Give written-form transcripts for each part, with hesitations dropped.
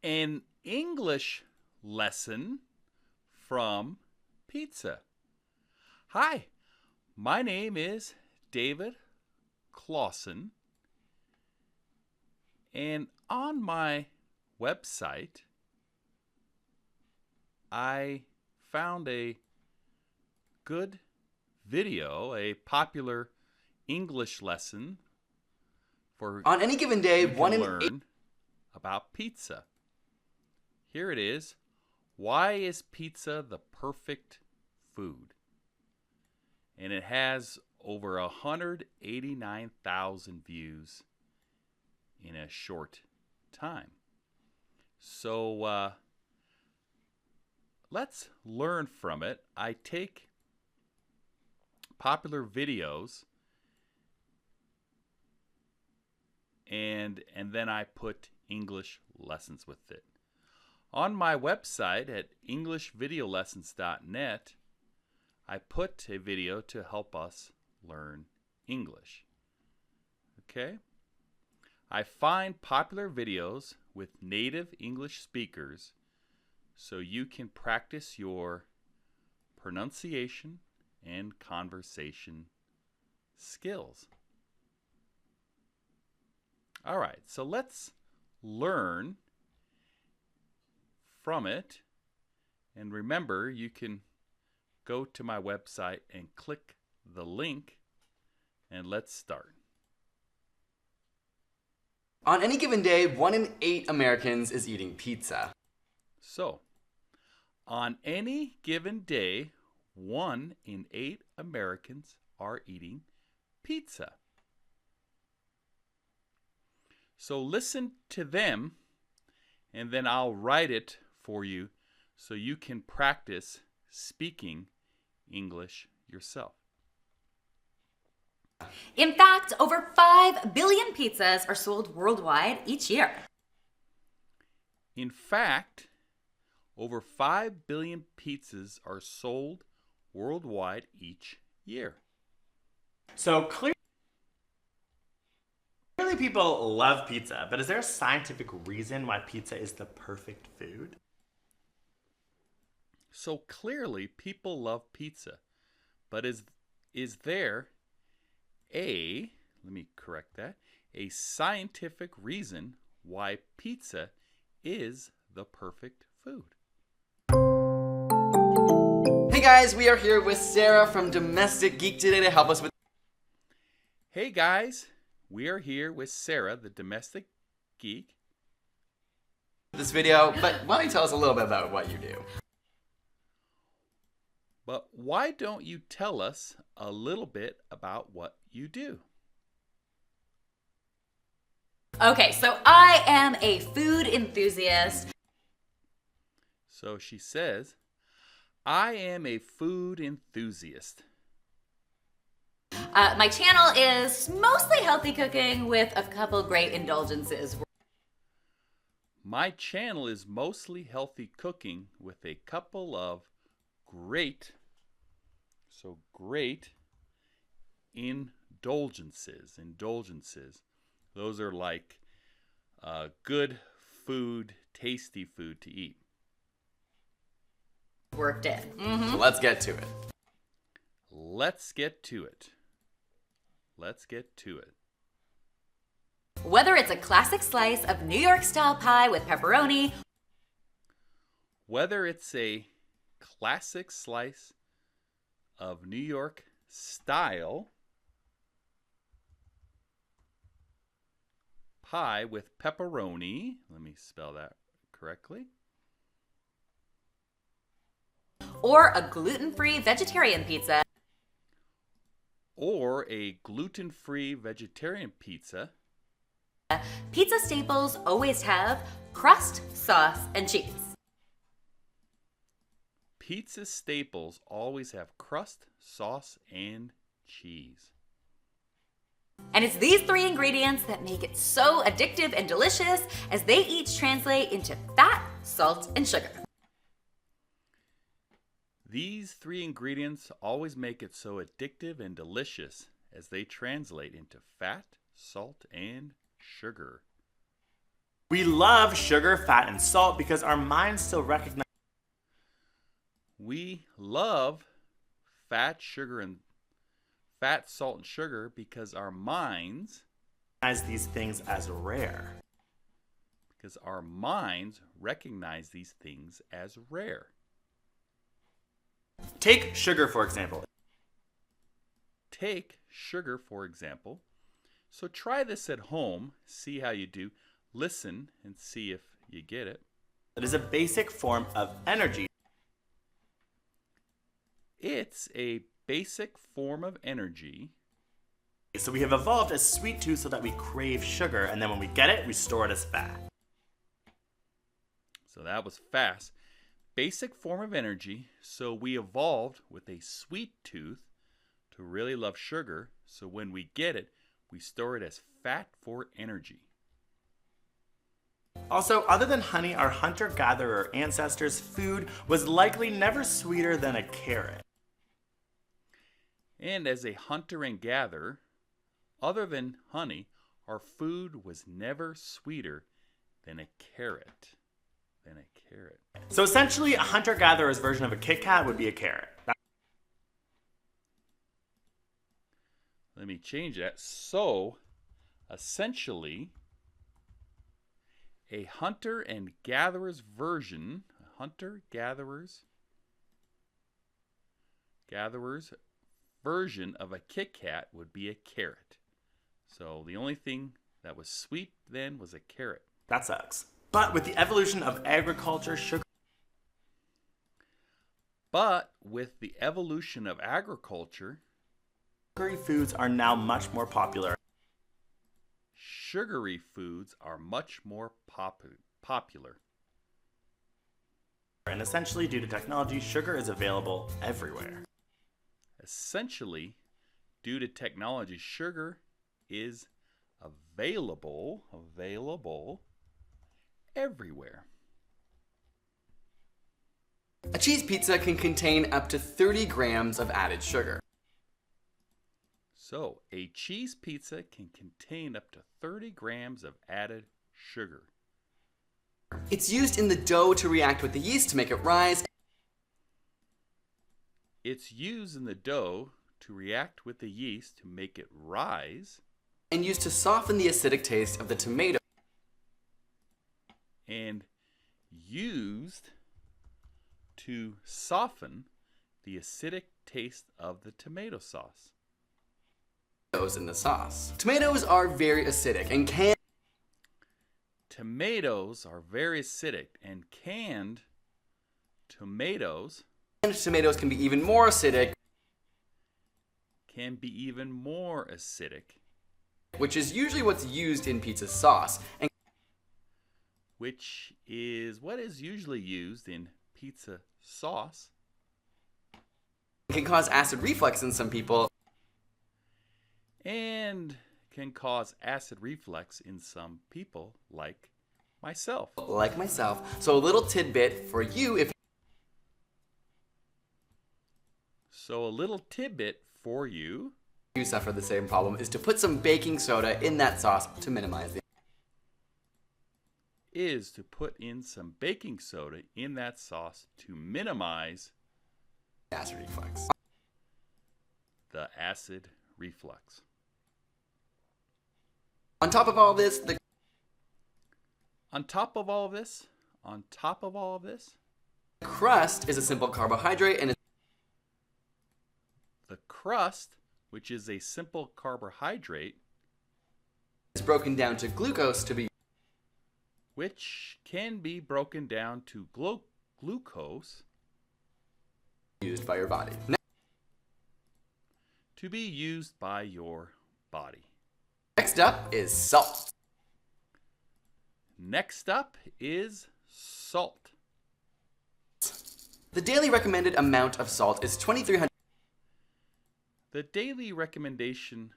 An English lesson from pizza. Hi, my name is David Claussen, and on my website I found a good video, a popular English lesson for On any given day, you can one in learn eight. about pizza. Here it is. Why is pizza the perfect food? And it has over 189,000 views in a short time. So let's learn from it. I take popular videos and then I put English lessons with it. On my website at englishvideolessons.net, I put a video to help us learn English. Okay? I find popular videos with native English speakers so you can practice your pronunciation and conversation skills. All right, so let's learn from it. And remember, you can go to my website and click the link, and let's start. On any given day, 1 in 8 Americans is eating pizza. So, on any given day, 1 in 8 Americans are eating pizza. So listen to them, and then I'll write it for you so you can practice speaking English yourself. In fact, over 5 billion pizzas are sold worldwide each year. In fact, over 5 billion pizzas are sold worldwide each year. So clearly people love pizza, but is there a scientific reason why pizza is the perfect food? So clearly people love pizza, but is there let me correct that, a scientific reason why pizza is the perfect food? Hey guys, we are here with Sara from Domestic Geek today to help us with Hey guys, we are here with Sara, the Domestic Geek. this video, but why don't you tell us a little bit about what you do? But why don't you tell us a little bit about what you do? Okay, so I am a food enthusiast. So she says, I am a food enthusiast. My channel is mostly healthy cooking with a couple great indulgences. My channel is mostly healthy cooking with a couple of great indulgences. Those are like good food, tasty food to eat. Worked in. So let's get to it. Let's get to it. Whether it's a classic slice of New York style pie with pepperoni, Whether it's a classic slice of New York style pie with pepperoni, let me spell that correctly, or a gluten-free vegetarian pizza, or a gluten-free vegetarian pizza, pizza staples always have crust, sauce, and cheese. Pizza staples always have crust, sauce, and cheese. And it's these 3 ingredients that make it so addictive and delicious, as they each translate into fat, salt, and sugar. These 3 ingredients always make it so addictive and delicious, as they translate into fat, salt, and sugar. We love sugar, fat, and salt because our minds still recognize We love fat, salt, and sugar because our minds these things as rare. recognize these things as rare. Take sugar, for example. So try this at home, see how you do. Listen and see if you get it. It is a basic form of energy. It's a basic form of energy. So we have evolved a sweet tooth so that we crave sugar, and then when we get it, we store it as fat. So that was fast. Basic form of energy. So we evolved with a sweet tooth to really love sugar. So when we get it, we store it as fat for energy. Also, other than honey, our hunter-gatherer ancestors' food was likely never sweeter than a carrot. And as a hunter and gatherer, other than honey, our food was never sweeter than a carrot. So essentially, a hunter-gatherer's version of a Kit Kat would be a carrot. Let me change that. So, essentially, a hunter and gatherer's version, gatherer's version of a Kit Kat would be a carrot. So the only thing that was sweet then was a carrot. That sucks. But with the evolution of agriculture, sugary foods are now much more popular. Sugary foods are much more popular. And essentially, due to technology, sugar is available everywhere. Essentially, due to technology, sugar is available everywhere. A cheese pizza can contain up to 30 grams of added sugar. So, a cheese pizza can contain up to 30 grams of added sugar. It's used in the dough to react with the yeast to make it rise. It's used in the dough to react with the yeast to make it rise. And used to soften the acidic taste of the tomato. And used to soften the acidic taste of the tomato sauce. In the sauce. Tomatoes are very acidic and canned tomatoes can be even more acidic. Which is usually what's used in pizza sauce. And which is what is usually used in pizza sauce. Can cause acid reflux in some people. And can cause acid reflux in some people, like myself. So a little tidbit for you if you suffer the same problem is to put some baking soda in that sauce to minimize acid reflux. The acid reflux. On top of all this, crust is a simple carbohydrate and the crust, which is a simple carbohydrate, is broken down to glucose which can be broken down to glucose used by your body. To be used by your body. Next up is salt. The daily recommended amount of salt is 2,300. The daily recommended,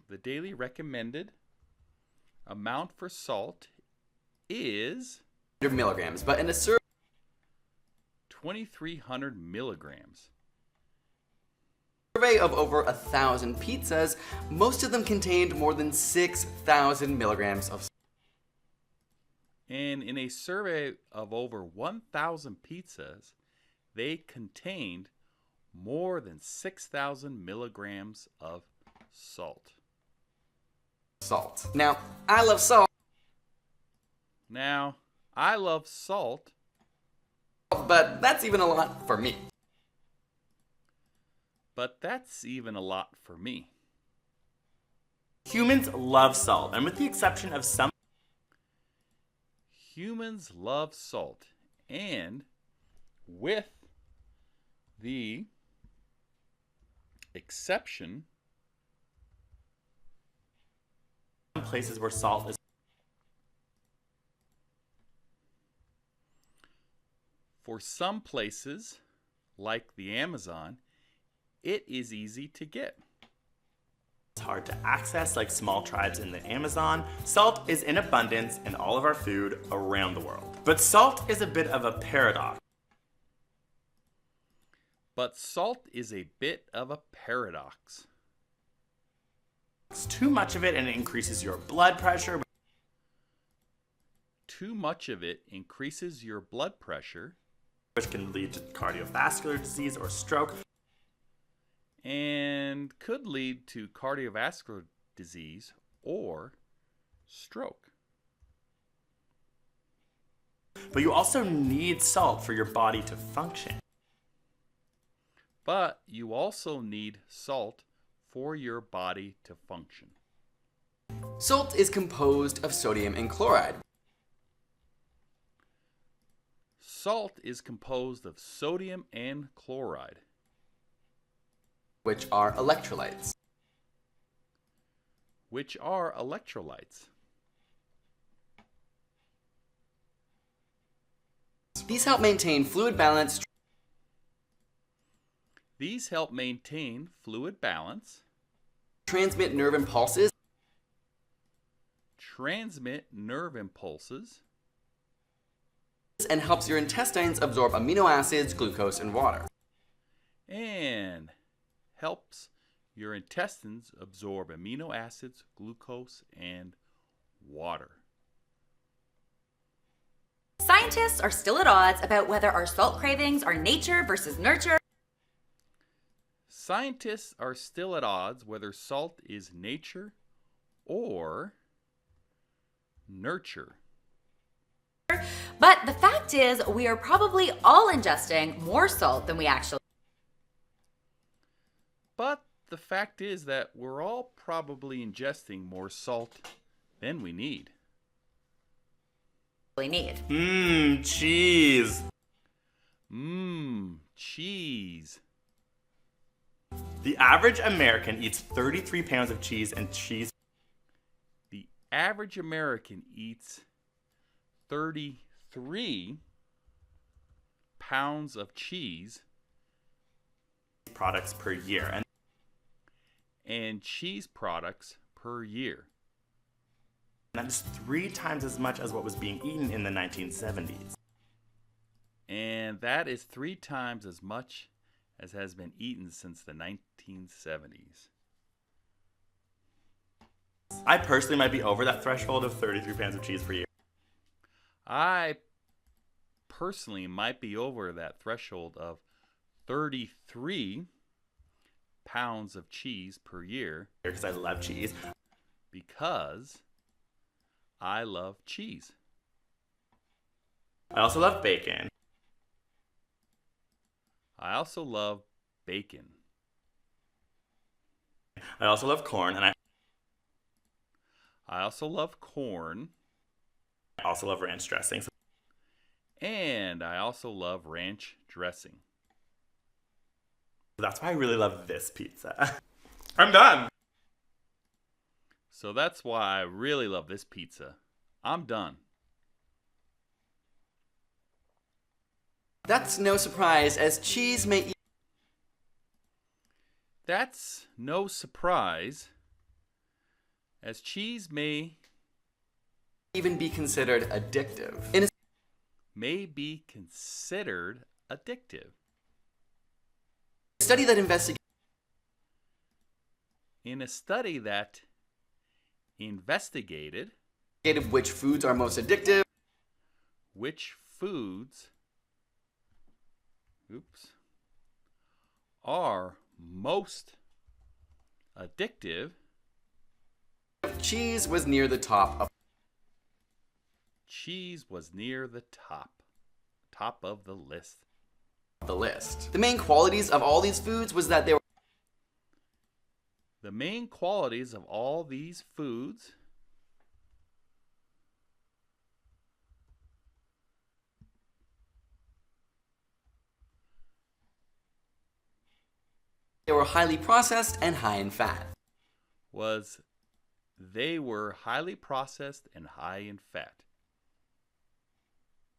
the daily recommended amount for salt is milligrams, but in a serving 2,300 milligrams. survey of over 1,000 pizzas, most of them contained more than 6,000 milligrams of salt. And in a survey of over 1,000 pizzas, they contained more than 6,000 milligrams of salt. Now, I love salt, but that's even a lot for me. Humans love salt, and with the exception of some Humans love salt, and with the exception places where salt is for some places, like the Amazon, it is easy to get. hard to access, like small tribes in the Amazon, salt is in abundance in all of our food around the world. But salt is a bit of a paradox. It's too much of it and it increases your blood pressure. Which can lead to cardiovascular disease or stroke. And could lead to cardiovascular disease or stroke. But you also need salt for your body to function. Salt is composed of sodium and chloride. Which are electrolytes. These help maintain fluid balance. Transmit nerve impulses. And helps your intestines absorb amino acids, glucose, and water. Scientists are still at odds about whether our salt cravings are nature versus nurture. But the fact is, we are probably all ingesting more salt than we actually need. Cheese. Cheese. The average American eats 33 pounds of cheese and cheese. The average American eats 33 pounds of cheese products per year. And cheese products per year. That is 3 times as much as what was being eaten in the 1970s. And that is 3 times as much as has been eaten since the 1970s. I personally might be over that threshold of 33 pounds of cheese per year. I personally might be over that threshold of 33 pounds of cheese per year. Because I love cheese. Because I love cheese. I also love bacon. I also love bacon. I also love corn, and I also love corn. I also love ranch dressing. And I also love ranch dressing. That's why I really love this pizza. I'm done. So that's why I really love this pizza. I'm done. That's no surprise, as cheese may even be considered addictive. In a study that investigated In a study that investigated which foods are most addictive, which foods are most addictive, cheese was near the top of the list. The main qualities of all these foods was that they were highly processed and high in fat. They were highly processed and high in fat.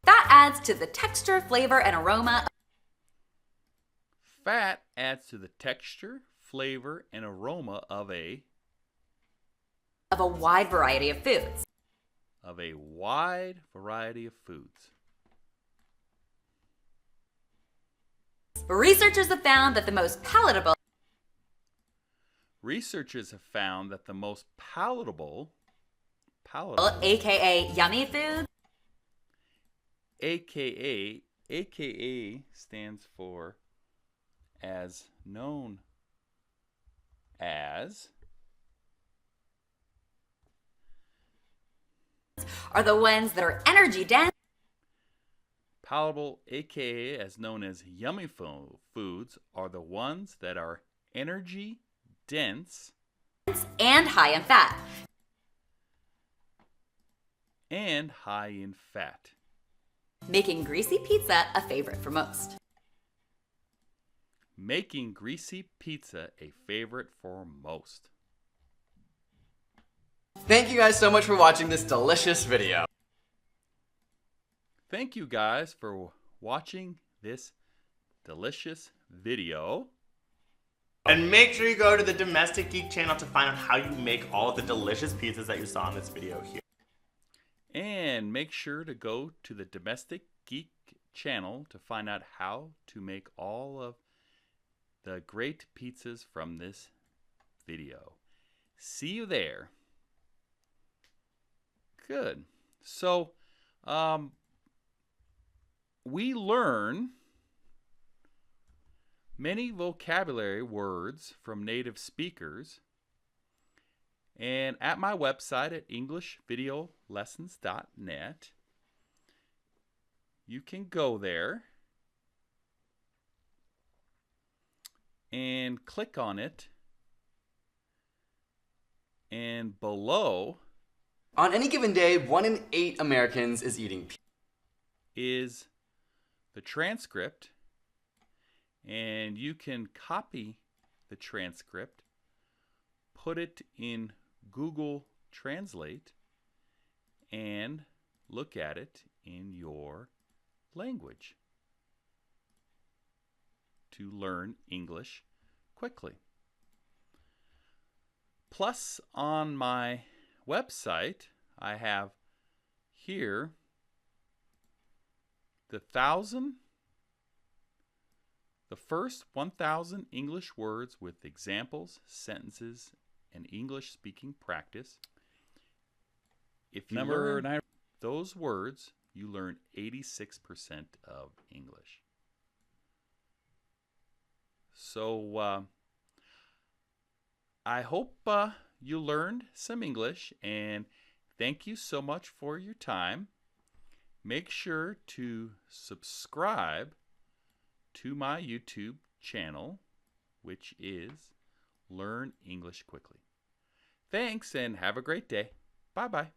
That adds to the texture, flavor, and aroma. Fat adds to the texture, flavor, and aroma of a wide variety of foods. Researchers have found that the most palatable, aka yummy foods, aka stands for as known as, are the ones that are energy dense. Palatable, aka as known as yummy foods, are the ones that are energy dense and high in fat. Making greasy pizza a favorite for most. Thank you guys so much for watching this delicious video. Thank you guys for watching this delicious video. And make sure you go to the Domestic Geek channel to find out how you make all of the delicious pizzas that you saw in this video here. And make sure to go to the Domestic Geek channel to find out how to make all of the great pizzas from this video. See you there. Good. So, we learn many vocabulary words from native speakers, and at my website at englishvideolessons.net, you can go there and click on it, and below on any given day, 1 in 8 Americans is eating pizza. Is the transcript, and you can copy the transcript, put it in Google Translate, and look at it in your language to learn English quickly. Plus, on my website, I have here the first 1,000 English words with examples, sentences, and English speaking practice. If you learn those words, you learn 86% of English. So I hope you learned some English, and thank you so much for your time. Make sure to subscribe to my YouTube channel, which is Learn English Quickly. Thanks, and have a great day. Bye-bye.